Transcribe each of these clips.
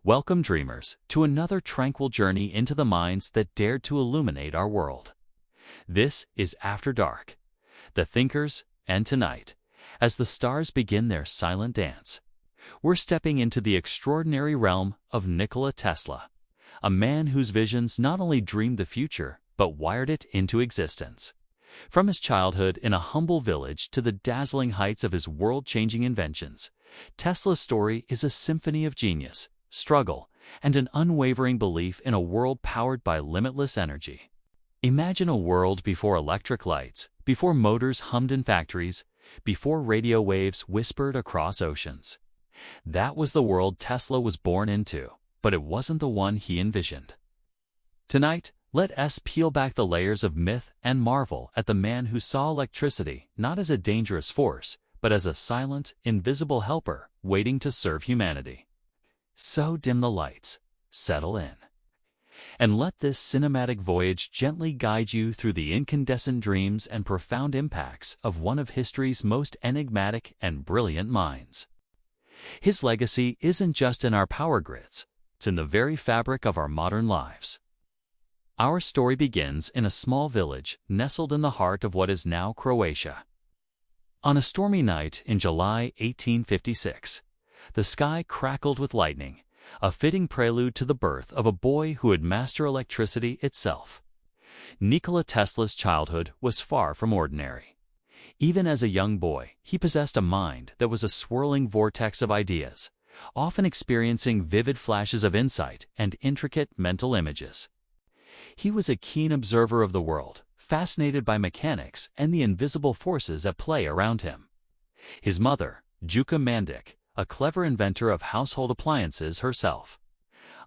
Welcome, dreamers, to another tranquil journey into the minds that dared to illuminate our world. This is After Dark, the thinkers, and tonight, as the stars begin their silent dance, we're stepping into the extraordinary realm of Nikola Tesla, a man whose visions not only dreamed the future, but wired it into existence. From his childhood in a humble village to the dazzling heights of his world-changing inventions, Tesla's story is a symphony of genius, struggle, and an unwavering belief in a world powered by limitless energy. Imagine a world before electric lights, before motors hummed in factories, before radio waves whispered across oceans. That was the world Tesla was born into, but it wasn't the one he envisioned. Tonight, let us peel back the layers of myth and marvel at the man who saw electricity not as a dangerous force, but as a silent, invisible helper waiting to serve humanity. So dim the lights, settle in, and let this cinematic voyage gently guide you through the incandescent dreams and profound impacts of one of history's most enigmatic and brilliant minds. His legacy isn't just in our power grids, it's in the very fabric of our modern lives. Our story begins in a small village nestled in the heart of what is now Croatia. On a stormy night in July 1856, the sky crackled with lightning, a fitting prelude to the birth of a boy who would master electricity itself. Nikola Tesla's childhood was far from ordinary. Even as a young boy, he possessed a mind that was a swirling vortex of ideas, often experiencing vivid flashes of insight and intricate mental images. He was a keen observer of the world, fascinated by mechanics and the invisible forces at play around him. His mother, Juka Mandic, a clever inventor of household appliances herself,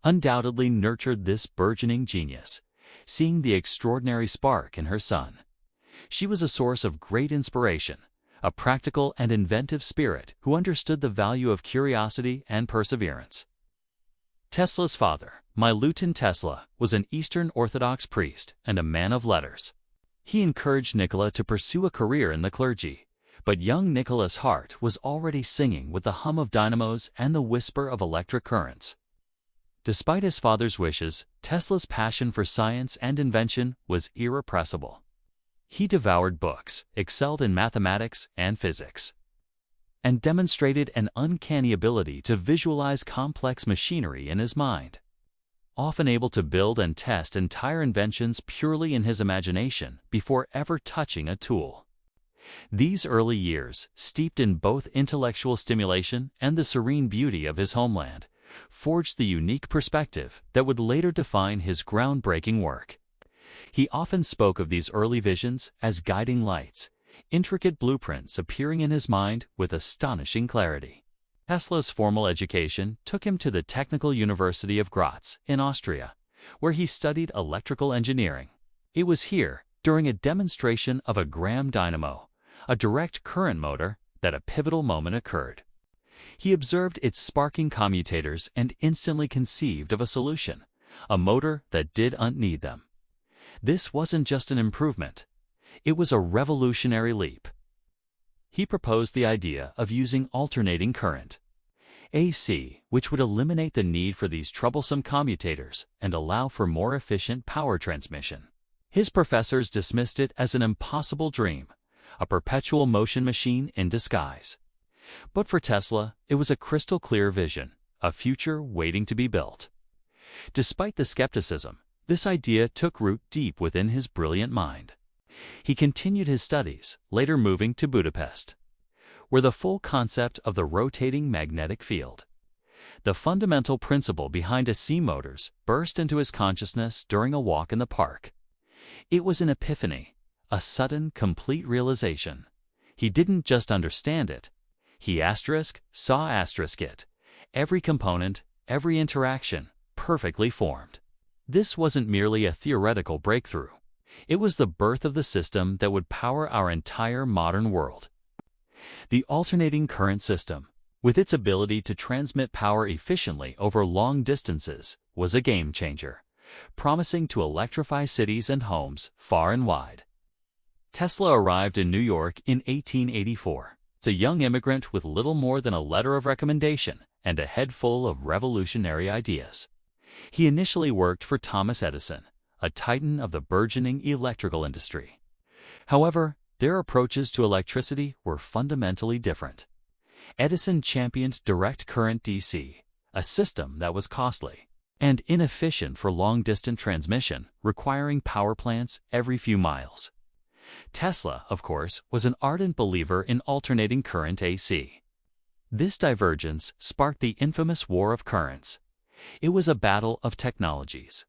undoubtedly nurtured this burgeoning genius, seeing the extraordinary spark in her son. She was a source of great inspiration, a practical and inventive spirit who understood the value of curiosity and perseverance. Tesla's father, Nikola Tesla, was an Eastern Orthodox priest and a man of letters. He encouraged Nikola to pursue a career in the clergy, but young Nikola's heart was already singing with the hum of dynamos and the whisper of electric currents. Despite his father's wishes, Tesla's passion for science and invention was irrepressible. He devoured books, excelled in mathematics and physics, and demonstrated an uncanny ability to visualize complex machinery in his mind. Often able to build and test entire inventions purely in his imagination before ever touching a tool. These early years, steeped in both intellectual stimulation and the serene beauty of his homeland, forged the unique perspective that would later define his groundbreaking work. He often spoke of these early visions as guiding lights, intricate blueprints appearing in his mind with astonishing clarity. Tesla's formal education took him to the Technical University of Graz in Austria, where he studied electrical engineering. It was here, during a demonstration of a Graham dynamo, a direct current motor, that a pivotal moment occurred. He observed its sparking commutators and instantly conceived of a solution, a motor that didn't need them. This wasn't just an improvement, it was a revolutionary leap. He proposed the idea of using alternating current, AC, which would eliminate the need for these troublesome commutators and allow for more efficient power transmission. His professors dismissed it as an impossible dream, a perpetual motion machine in disguise. But for Tesla, it was a crystal clear vision, a future waiting to be built. Despite the skepticism, this idea took root deep within his brilliant mind. He continued his studies, later moving to Budapest, where the full concept of the rotating magnetic field, the fundamental principle behind AC motors, burst into his consciousness during a walk in the park. It was an epiphany, a sudden, complete realization. He didn't just understand it, he saw it, every component, every interaction, perfectly formed. This wasn't merely a theoretical breakthrough. It was the birth of the system that would power our entire modern world. The alternating current system, with its ability to transmit power efficiently over long distances, was a game-changer, promising to electrify cities and homes far and wide. Tesla arrived in New York in 1884, as a young immigrant with little more than a letter of recommendation and a head full of revolutionary ideas. He initially worked for Thomas Edison, a titan of the burgeoning electrical industry. However, their approaches to electricity were fundamentally different. Edison championed direct current DC, a system that was costly and inefficient for long-distance transmission, requiring power plants every few miles. Tesla, of course, was an ardent believer in alternating current AC. This divergence sparked the infamous War of Currents. It was a battle of technologies,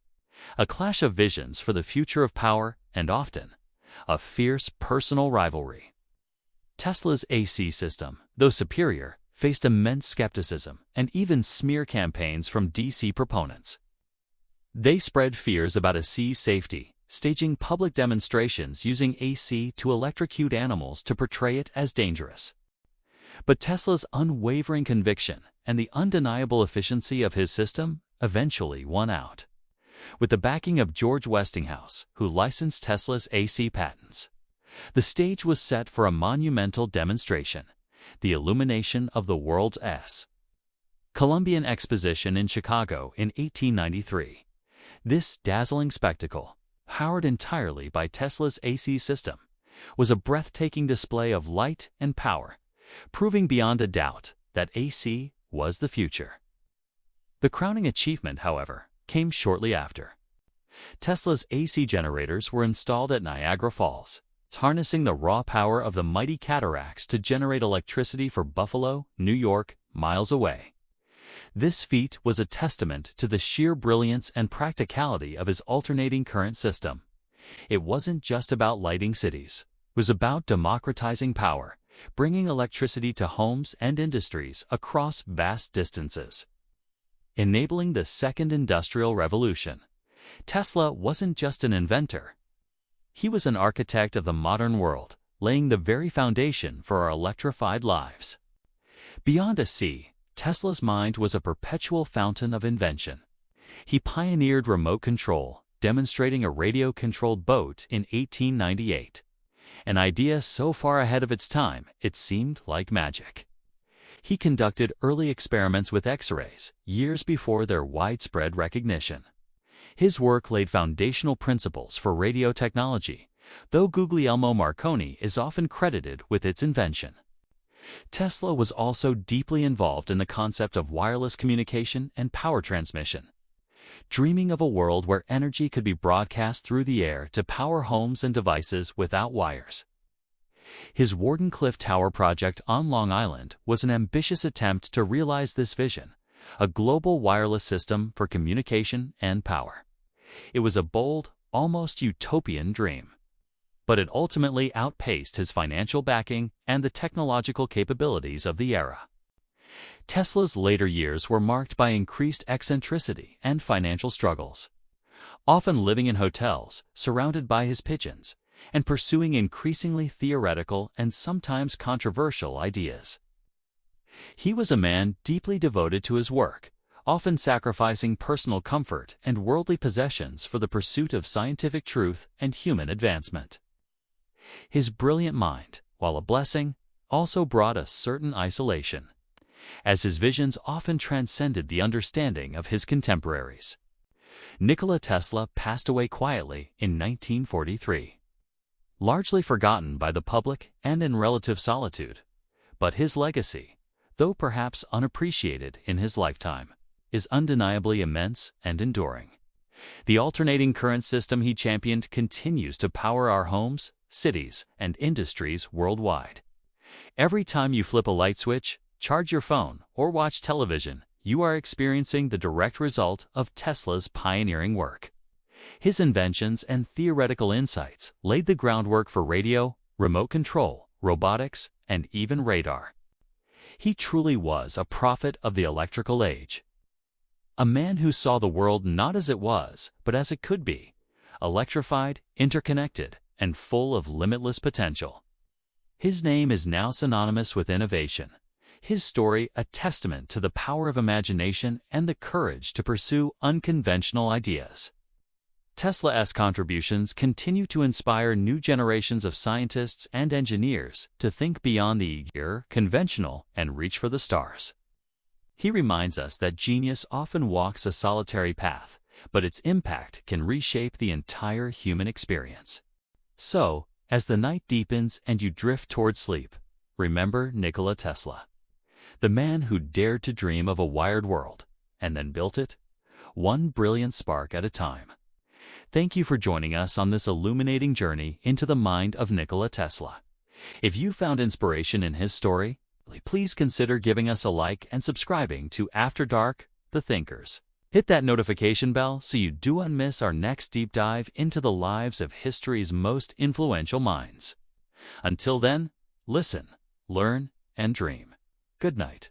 a clash of visions for the future of power, and often a fierce personal rivalry. Tesla's AC system, though superior, faced immense skepticism and even smear campaigns from DC proponents. They spread fears about AC safety, staging public demonstrations using AC to electrocute animals to portray it as dangerous. But Tesla's unwavering conviction and the undeniable efficiency of his system eventually won out. With the backing of George Westinghouse, who licensed Tesla's AC patents, the stage was set for a monumental demonstration, the illumination of the world's Columbian Exposition in Chicago in 1893. This dazzling spectacle, powered entirely by Tesla's AC system, was a breathtaking display of light and power, proving beyond a doubt that AC was the future. The crowning achievement, however, came shortly after. Tesla's AC generators were installed at Niagara Falls, harnessing the raw power of the mighty cataracts to generate electricity for Buffalo, New York, miles away. This feat was a testament to the sheer brilliance and practicality of his alternating current system. It wasn't just about lighting cities. It was about democratizing power, bringing electricity to homes and industries across vast distances. Enabling the Second Industrial Revolution, Tesla wasn't just an inventor. He was an architect of the modern world, laying the very foundation for our electrified lives. Beyond AC, Tesla's mind was a perpetual fountain of invention. He pioneered remote control, demonstrating a radio-controlled boat in 1898. An idea so far ahead of its time, it seemed like magic. He conducted early experiments with X-rays, years before their widespread recognition. His work laid foundational principles for radio technology, though Guglielmo Marconi is often credited with its invention. Tesla was also deeply involved in the concept of wireless communication and power transmission, dreaming of a world where energy could be broadcast through the air to power homes and devices without wires. His Wardenclyffe Tower project on Long Island was an ambitious attempt to realize this vision, a global wireless system for communication and power. It was a bold, almost utopian dream. But it ultimately outpaced his financial backing and the technological capabilities of the era. Tesla's later years were marked by increased eccentricity and financial struggles. Often living in hotels, surrounded by his pigeons, and pursuing increasingly theoretical and sometimes controversial ideas. He was a man deeply devoted to his work, often sacrificing personal comfort and worldly possessions for the pursuit of scientific truth and human advancement. His brilliant mind, while a blessing, also brought a certain isolation, as his visions often transcended the understanding of his contemporaries. Nikola Tesla passed away quietly in 1943. Largely forgotten by the public and in relative solitude, but his legacy, though perhaps unappreciated in his lifetime, is undeniably immense and enduring. The alternating current system he championed continues to power our homes, cities, and industries worldwide. Every time you flip a light switch, charge your phone, or watch television, you are experiencing the direct result of Tesla's pioneering work. His inventions and theoretical insights laid the groundwork for radio, remote control, robotics, and even radar. He truly was a prophet of the electrical age. A man who saw the world not as it was, but as it could be, electrified, interconnected, and full of limitless potential. His name is now synonymous with innovation. His story a testament to the power of imagination and the courage to pursue unconventional ideas. Tesla's contributions continue to inspire new generations of scientists and engineers to think beyond the conventional and reach for the stars. He reminds us that genius often walks a solitary path, but its impact can reshape the entire human experience. So, as the night deepens and you drift toward sleep, remember Nikola Tesla, the man who dared to dream of a wired world and then built it, one brilliant spark at a time. Thank you for joining us on this illuminating journey into the mind of Nikola Tesla. If you found inspiration in his story, please consider giving us a like and subscribing to After Dark, The Thinkers. Hit that notification bell so you don't miss our next deep dive into the lives of history's most influential minds. Until then, listen, learn, and dream. Good night.